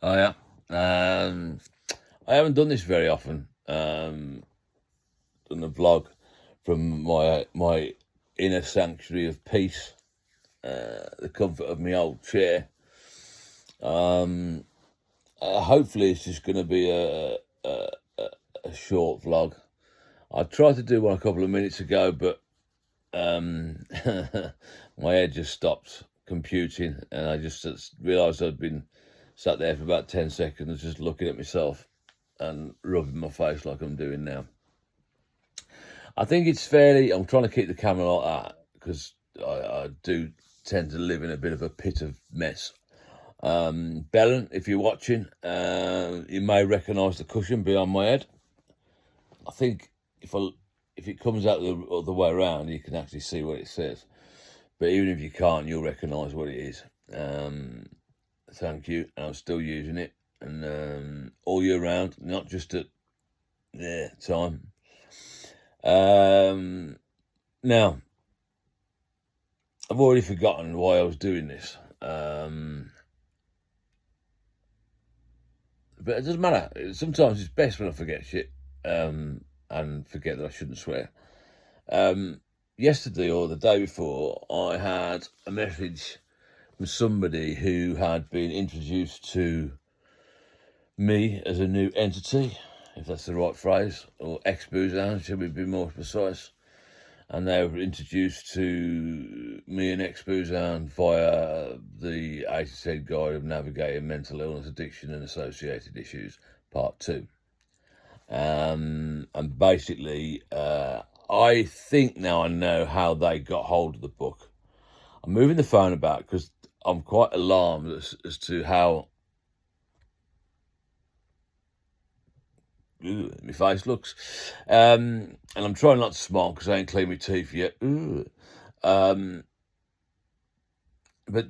Oh yeah. I haven't done this very often. Done a vlog from my inner sanctuary of peace, the comfort of my old chair. Hopefully, it's just going to be a short vlog. I tried to do one a couple of minutes ago, but my head just stopped computing, and I just realised I'd been sat there for about 10 seconds just looking at myself and rubbing my face like I'm doing now. I think it's I'm trying to keep the camera like that because I do tend to live in a bit of a pit of mess. Belen, if you're watching, you may recognise the cushion behind my head. I think if it comes out the other way around, you can actually see what it says. But even if you can't, you'll recognise what it is. Thank you. I'm still using it, and all year round, not just at time. Now, I've already forgotten why I was doing this. But it doesn't matter. Sometimes it's best when I forget shit and forget that I shouldn't swear. Yesterday or the day before, I had a message from somebody who had been introduced to me as a new entity, if that's the right phrase, or exboozehound, should we be more precise. And they were introduced to me and exboozehound via the A to Z Guide of Navigating Mental Illness, Addiction and Associated Issues, Part 2. And basically, I think now I know how they got hold of the book. I'm moving the phone about because I'm quite alarmed as to how my face looks. And I'm trying not to smile because I ain't cleaned my teeth yet. But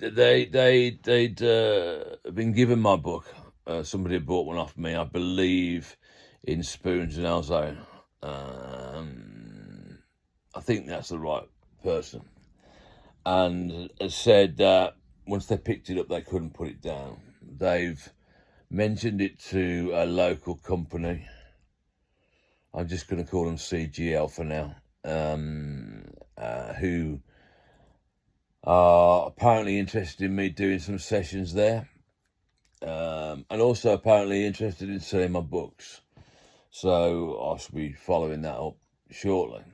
they'd been given my book. Somebody had bought one off me, I believe, in Spoons and Alzheimer. I think that's the right person. And has said that once they picked it up, they couldn't put it down. They've mentioned it to a local company. I'm just going to call them CGL for now, who are apparently interested in me doing some sessions there, and also apparently interested in selling my books. So I shall be following that up shortly.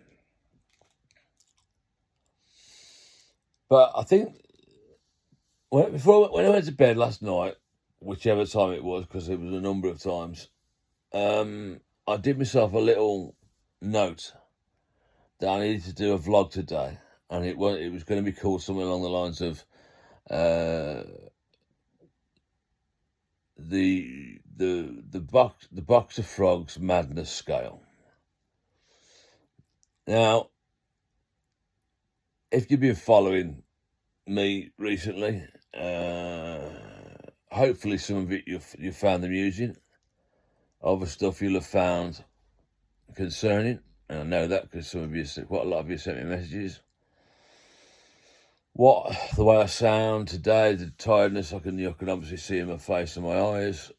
But I think when I went to bed last night, whichever time it was, because it was a number of times, I did myself a little note that I needed to do a vlog today, and it was going to be called something along the lines of the box of frogs madness scale. Now, if you've been following me recently, hopefully some of it you found amusing. Other stuff you'll have found concerning, and I know that because quite a lot of you sent me messages. The way I sound today, the tiredness, you can obviously see in my face and my eyes.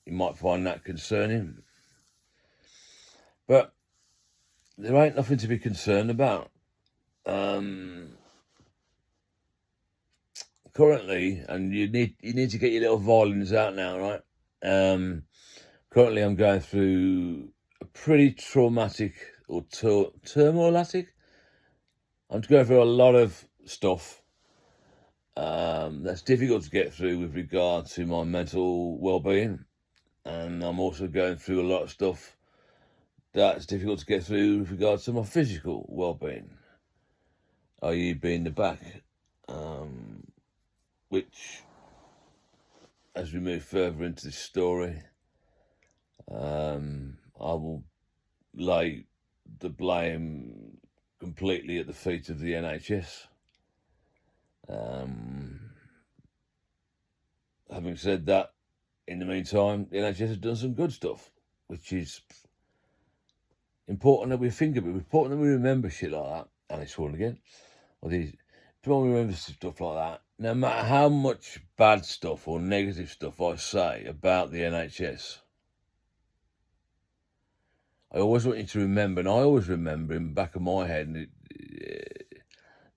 You might find that concerning, but there ain't nothing to be concerned about. Currently, and you need to get your little violins out now, right? Currently, I'm going through a pretty traumatic or turmoilatic. I'm going through a lot of stuff that's difficult to get through with regard to my mental well-being, and I'm also going through a lot of stuff that's difficult to get through with regard to my physical well-being, i.e. being the back, which, as we move further into this story, I will lay the blame completely at the feet of the NHS. Having said that, in the meantime, the NHS has done some good stuff, which is important that we think of it. It's important that we remember shit like that. And it's one again. Important do I remember stuff like that? No matter how much bad stuff or negative stuff I say about the NHS, I always want you to remember, and I always remember in the back of my head,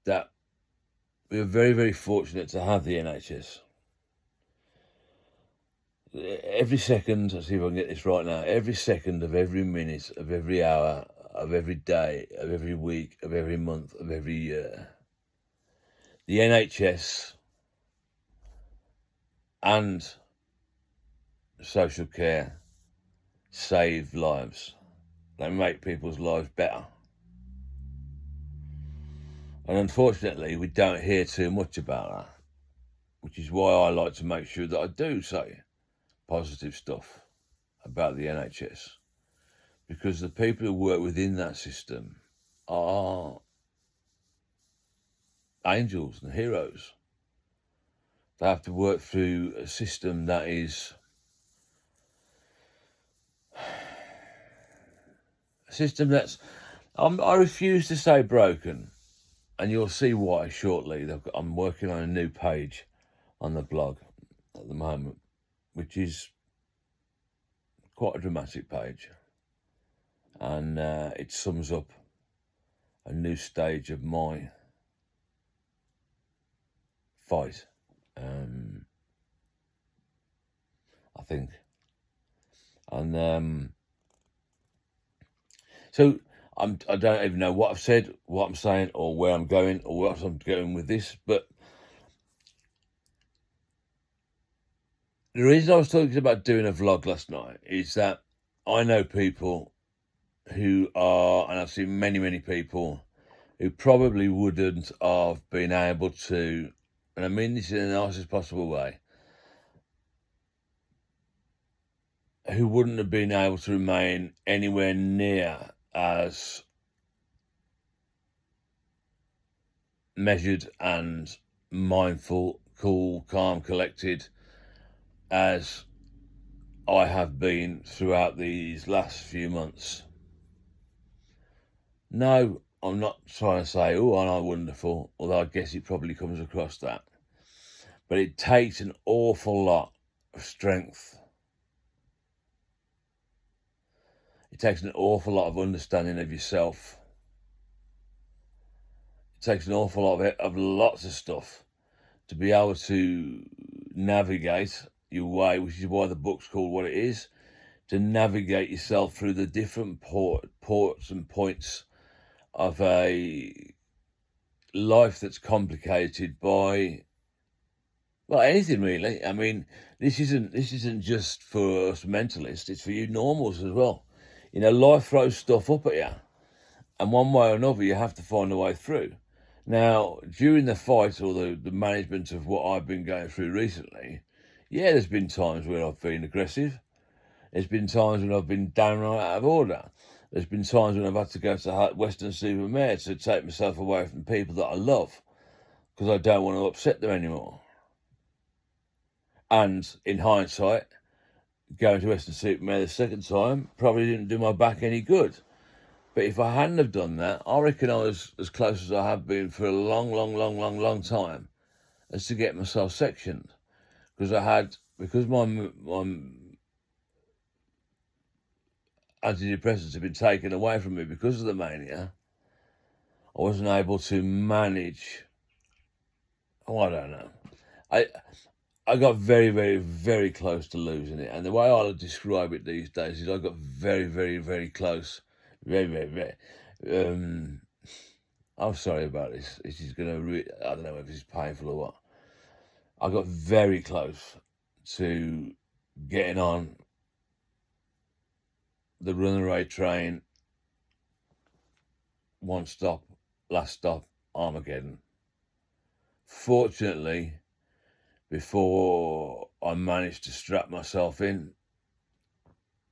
that we are very, very fortunate to have the NHS. Every second, let's see if I can get this right now, every second of every minute, of every hour, of every day, of every week, of every month, of every year, the NHS and social care save lives. They make people's lives better. And unfortunately, we don't hear too much about that, which is why I like to make sure that I do say positive stuff about the NHS, because the people who work within that system are angels and heroes. They have to work through a system that is a system that's, I refuse to say broken, and you'll see why shortly. I'm working on a new page on the blog at the moment, which is quite a dramatic page, and it sums up a new stage of my fight, I think. And so I don't even know what I've said, what I'm saying, or where I'm going, or what I'm going with this, but the reason I was talking about doing a vlog last night is that I know people who are, and I've seen many, many people who probably wouldn't have been able to, and I mean this in the nicest possible way, who wouldn't have been able to remain anywhere near as measured and mindful, cool, calm, collected as I have been throughout these last few months. No, I'm not trying to say, oh, aren't I wonderful, although I guess it probably comes across that. But it takes an awful lot of strength. It takes an awful lot of understanding of yourself. It takes an awful lot of lots of stuff to be able to navigate your way, which is why the book's called what it is, to navigate yourself through the different ports and points of a life that's complicated by, well, anything really. I mean, this isn't just for us mentalists, it's for you normals as well. You know, life throws stuff up at you, and one way or another, you have to find a way through. Now, during the fight or the management of what I've been going through recently, yeah, there's been times where I've been aggressive. There's been times when I've been downright out of order. There's been times when I've had to go to Weston-super-Mare to take myself away from people that I love because I don't want to upset them anymore. And in hindsight, going to Weston-super-Mare the second time probably didn't do my back any good. But if I hadn't have done that, I reckon I was as close as I have been for a long time as to get myself sectioned. Because my antidepressants had been taken away from me because of the mania, I wasn't able to manage. Oh, I don't know. I got very, very, very close to losing it. And the way I describe it these days is I got very, very, very close. Very, very, very. I'm sorry about this. This is going to, I don't know if this is painful or what. I got very close to getting on the runaway train, one stop, last stop, Armageddon. Fortunately, before I managed to strap myself in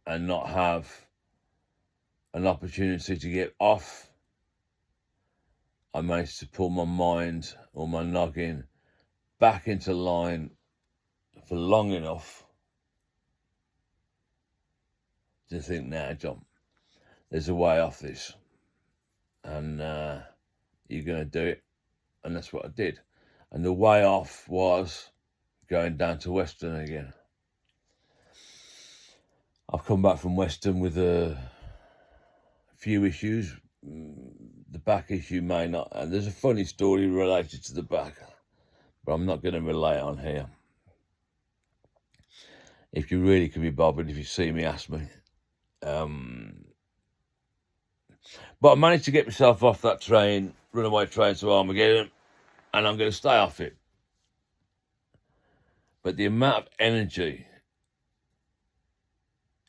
and not have an opportunity to get off, I managed to pull my mind or my noggin back into line for long enough to think, now, John, there's a way off this, and you're going to do it, And that's what I did. And the way off was going down to Western again. I've come back from Western with a few issues. The back issue may not, and there's a funny story related to the back, but I'm not going to relay it on here. If you really can be bothered, if you see me, ask me. But I managed to get myself off that train, runaway train to Armageddon, and I'm going to stay off it. But the amount of energy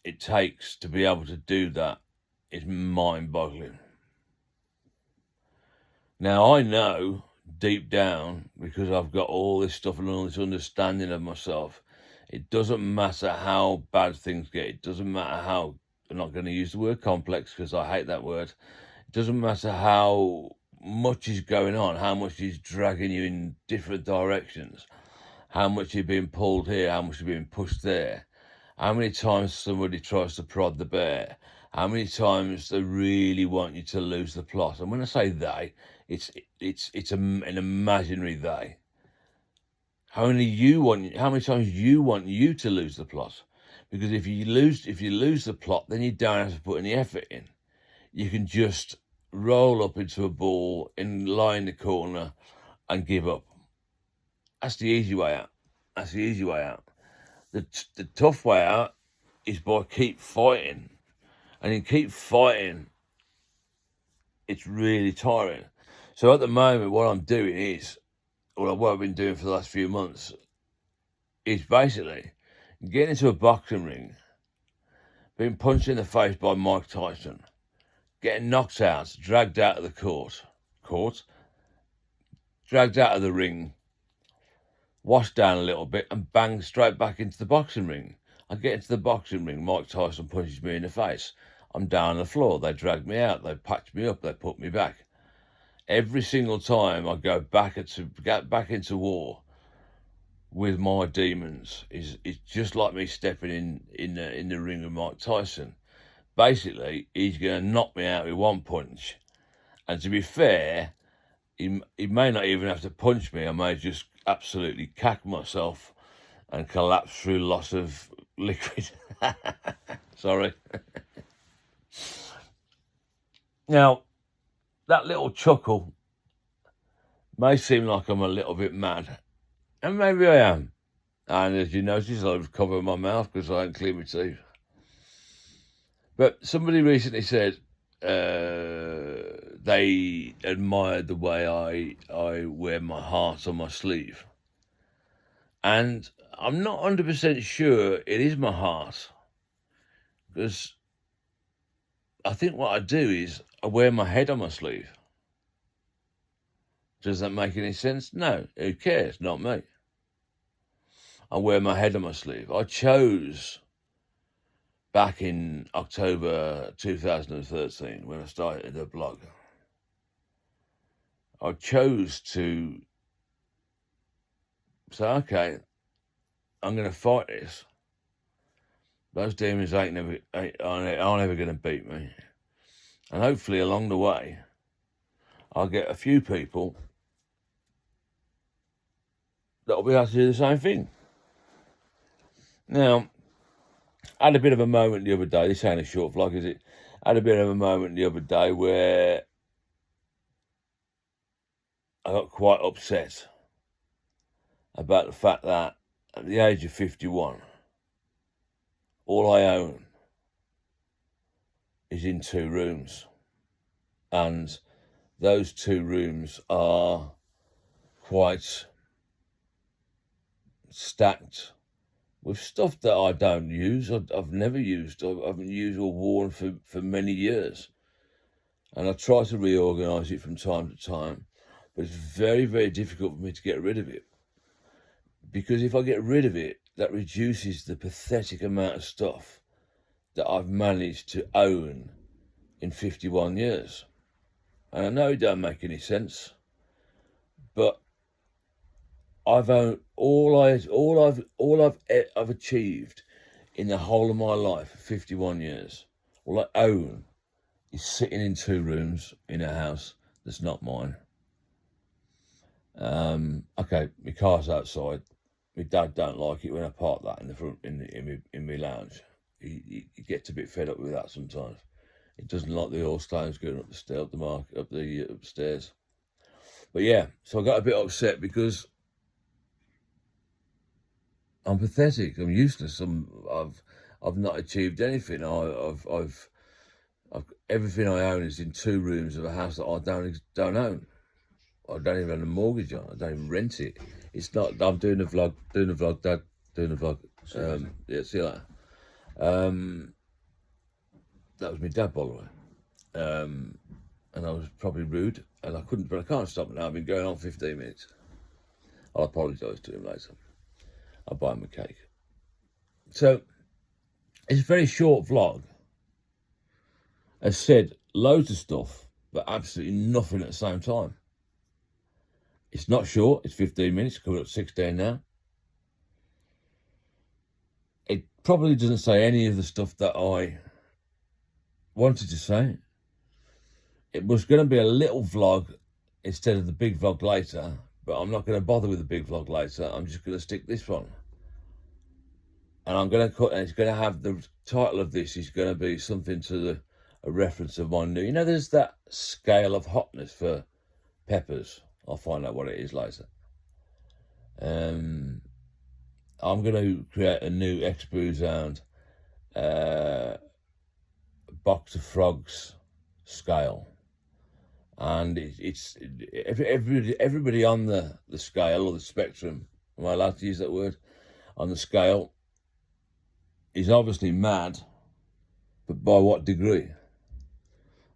it takes to be able to do that is mind-boggling. Now, I know deep down, because I've got all this stuff and all this understanding of myself, it doesn't matter how bad things get. It doesn't matter how, I'm not going to use the word complex because I hate that word. It doesn't matter how much is going on, how much is dragging you in different directions, how much you're being pulled here, how much you're being pushed there, how many times somebody tries to prod the bear, how many times they really want you to lose the plot. And when I say they, it's an imaginary they. How many times you want you to lose the plot? Because if you lose the plot, then you don't have to put any effort in. You can just roll up into a ball and lie in the corner and give up. That's the easy way out. The tough way out is by keep fighting. And in keep fighting, it's really tiring. So at the moment, what I'm doing is, or what I've been doing for the last few months, is basically getting into a boxing ring, being punched in the face by Mike Tyson, getting knocked out, dragged out of the court, dragged out of the ring, washed down a little bit, and banged straight back into the boxing ring. I get into the boxing ring, Mike Tyson punches me in the face. I'm down on the floor. They drag me out. They patch me up. They put me back. Every single time I go back into war with my demons, it's just like me stepping in the ring with Mike Tyson. Basically, he's going to knock me out with one punch. And to be fair, he may not even have to punch me. I may just absolutely cack myself and collapse through loss of liquid. Sorry. Now, that little chuckle may seem like I'm a little bit mad, and maybe I am. And as you notice, I've covered my mouth because I haven't cleaned my teeth. But somebody recently said they admired the way I wear my heart on my sleeve. And I'm not 100% sure it is my heart, because I think what I do is I wear my head on my sleeve. Does that make any sense? No, who cares? Not me. I wear my head on my sleeve. I chose back in October 2013 when I started the blog. I chose to say, okay, I'm going to fight this. Those demons aren't ever going to beat me. And hopefully along the way, I'll get a few people that'll be able to do the same thing. Now, I had a bit of a moment the other day. This ain't a short vlog, is it? I had a bit of a moment the other day where I got quite upset about the fact that at the age of 51, all I own is in 2 rooms. And those 2 rooms are quite stacked with stuff that I don't use. I've never used. I haven't used or worn for many years. And I try to reorganise it from time to time. But it's very, very difficult for me to get rid of it. Because if I get rid of it, that reduces the pathetic amount of stuff that I've managed to own in 51 years. And I know it don't make any sense, but I've owned all I've achieved in the whole of my life, 51 years. All I own is sitting in 2 rooms in a house that's not mine. Okay, my car's outside. My dad don't like it when I park that in the front in my lounge. He gets a bit fed up with that sometimes. He doesn't like the oil stains going up the stair, up the upstairs. But yeah, so I got a bit upset because I'm pathetic. I'm useless. I've not achieved anything. I've everything I own is in 2 rooms of a house that I don't own. I don't even have a mortgage on. I don't even rent it. It's not. I'm doing a vlog, Dad, doing a vlog. Yeah, see you later. That was my dad, by the way. And I was probably rude, and I couldn't, but I can't stop now. I've been going on 15 minutes. I'll apologise to him later. I'll buy him a cake. So, it's a very short vlog. As said, loads of stuff, but absolutely nothing at the same time. It's not short, it's 15 minutes, coming up to 16 now. It probably doesn't say any of the stuff that I wanted to say. It was going to be a little vlog instead of the big vlog later, but I'm not going to bother with the big vlog later. I'm just going to stick this one. And I'm going to cut, and it's going to have the title of this is going to be something to a reference of my new, you know, there's that scale of hotness for peppers. I'll find out what it is later. I'm going to create a new exboozehound box of frogs scale, and it's everybody on the scale or the spectrum. Am I allowed to use that word? On the scale is obviously mad, but by what degree?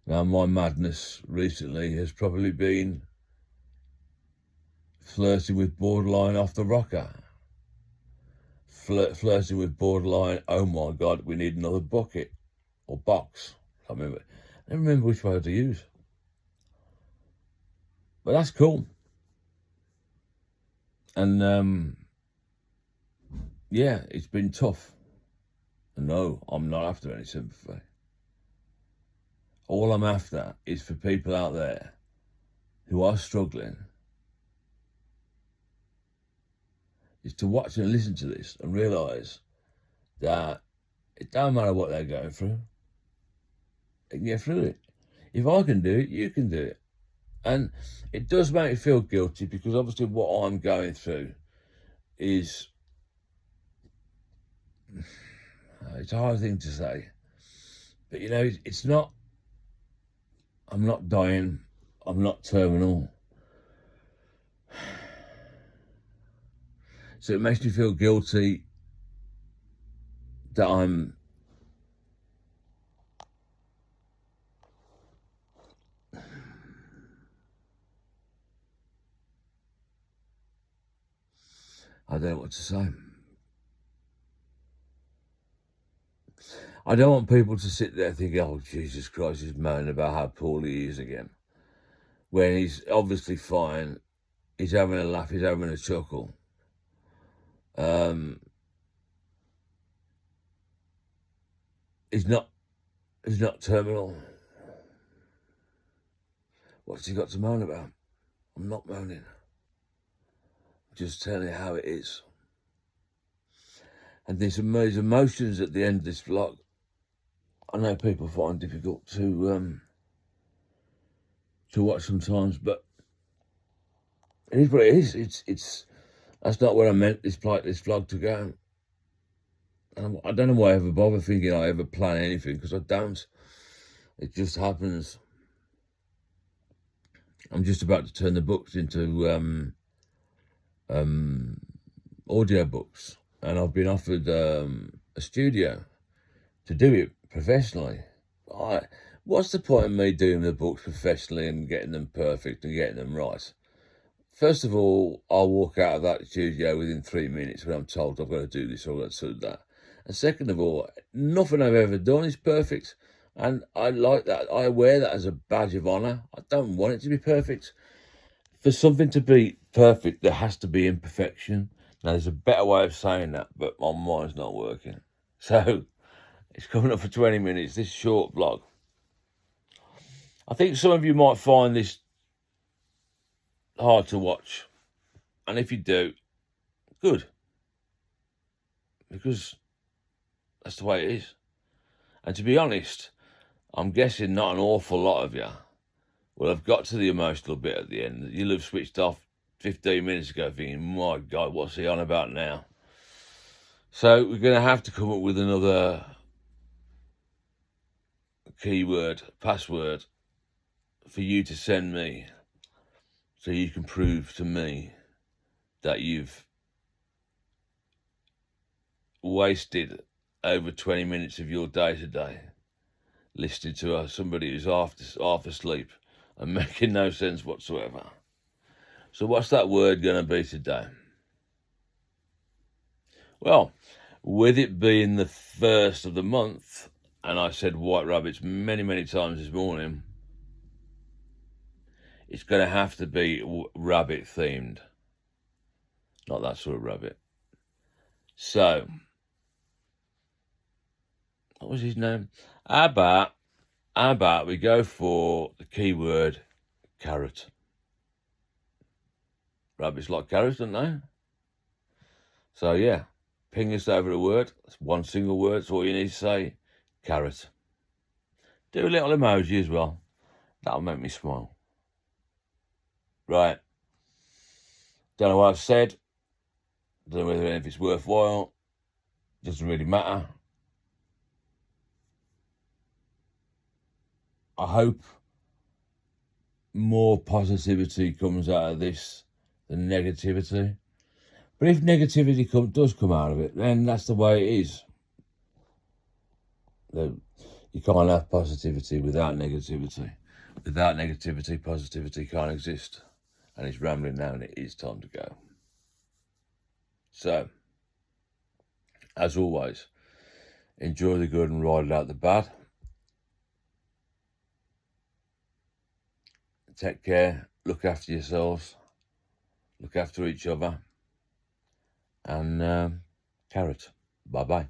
Now, my madness recently has probably been flirting with borderline off the rocker. Flirting with borderline, oh my God, we need another bucket or box. I never remember which word to use. But that's cool. And yeah, it's been tough. No, I'm not after any sympathy. All I'm after is for people out there who are struggling is to watch and listen to this and realise that it don't matter what they're going through. They can get through it. If I can do it, you can do it. And it does make me feel guilty because obviously what I'm going through is, it's a hard thing to say, but you know, it's not, I'm not dying, I'm not terminal. So it makes me feel guilty that I don't know what to say. I don't want people to sit there thinking, oh, Jesus Christ, he's moaning about how poorly he is again. When he's obviously fine, he's having a laugh, he's having a chuckle. He's not terminal. What's he got to moan about? I'm not moaning. I'm just telling you how it is. And these emotions at the end of this vlog, I know people find difficult to watch sometimes, but it is what it is. It's that's not where I meant this vlog to go. And I don't know why I ever bother thinking I ever plan anything, because I don't. It just happens. I'm just about to turn the books into audio books, and I've been offered a studio to do it professionally. What's the point of me doing the books professionally and getting them perfect and getting them right? First of all, I'll walk out of that studio within 3 minutes when I'm told I've got to do this or I've got to do that. And second of all, nothing I've ever done is perfect. And I like that. I wear that as a badge of honour. I don't want it to be perfect. For something to be perfect, there has to be imperfection. Now, there's a better way of saying that, but my mind's not working. So, it's coming up for 20 minutes, this short vlog. I think some of you might find this hard to watch. And if you do, good. Because that's the way it is. And to be honest, I'm guessing not an awful lot of you will have got to the emotional bit at the end. You'll have switched off 15 minutes ago thinking, my God, what's he on about now? So we're going to have to come up with another keyword, password, for you to send me so you can prove to me that you've wasted over 20 minutes of your day today listening to somebody who's half asleep and making no sense whatsoever. So what's that word going to be today? Well, with it being the first of the month, and I said white rabbits many, many times this morning, it's going to have to be rabbit themed. Not that sort of rabbit. So, what was his name? How about we go for the keyword carrot? Rabbits like carrots, don't they? So yeah, ping us over a word. That's one single word. That's all you need to say. Carrot. Do a little emoji as well. That'll make me smile. Right. Don't know what I've said. Don't know whether if it's worthwhile. Doesn't really matter. I hope more positivity comes out of this than negativity. But if negativity does come out of it, then that's the way it is. You can't have positivity without negativity. Without negativity, positivity can't exist. And it's rambling now and it is time to go. So, as always, enjoy the good and ride out the bad. Take care, look after yourselves, look after each other, and carrot. Bye-bye.